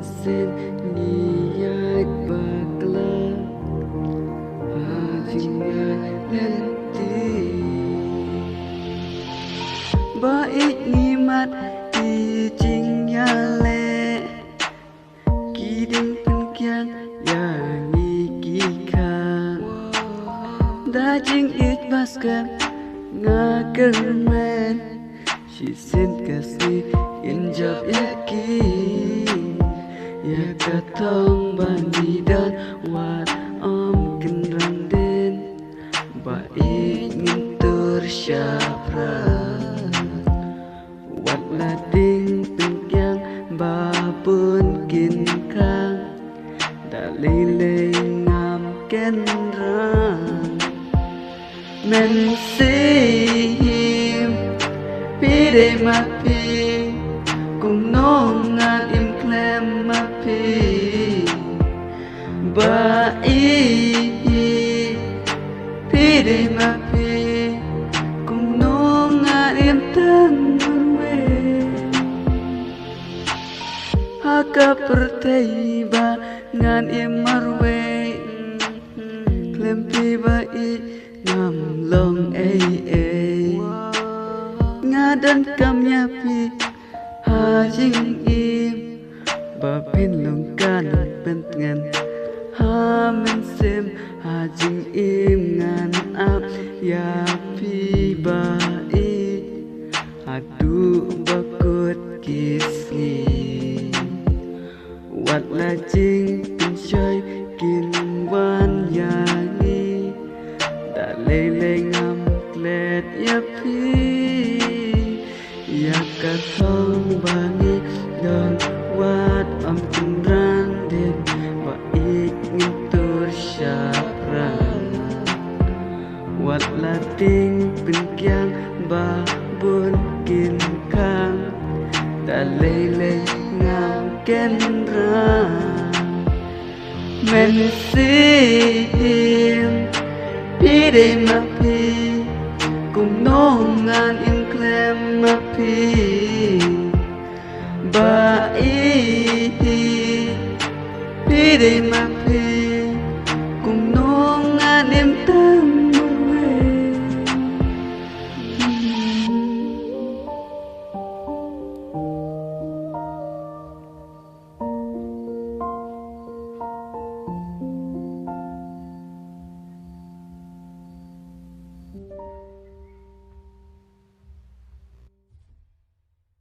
sen niat bakla hajingan lenti baik nimat di jingnya le kiding penkian yang nikika dajing it baskem ngakermen Shisin kasih injab yakin ya katong bani dan wat om kenrang den baik ngintur syafra wat lading pengyang babun kin kang dalile ngam kenrang men Pide mapi cùng nong ngan im klem mapi ba pide mapi cùng nong ngan im tan we haka pertei ba ngan im marwe klem pi ba ngam long dan kamnya pi hajing im babin lungkan pentengan ha men sem hajing im ngan ap ya pi bai adu bakut kisni wat la jing pin chơi kin wan yangi da lele ngam let ya pi ya katong bangi dan wat am kenrang den baik ngintur syafran wat lating penkyang babun kin kang dalele ngam kenrang men sim pide mapi cùng nong ngan im klem mapi ba pide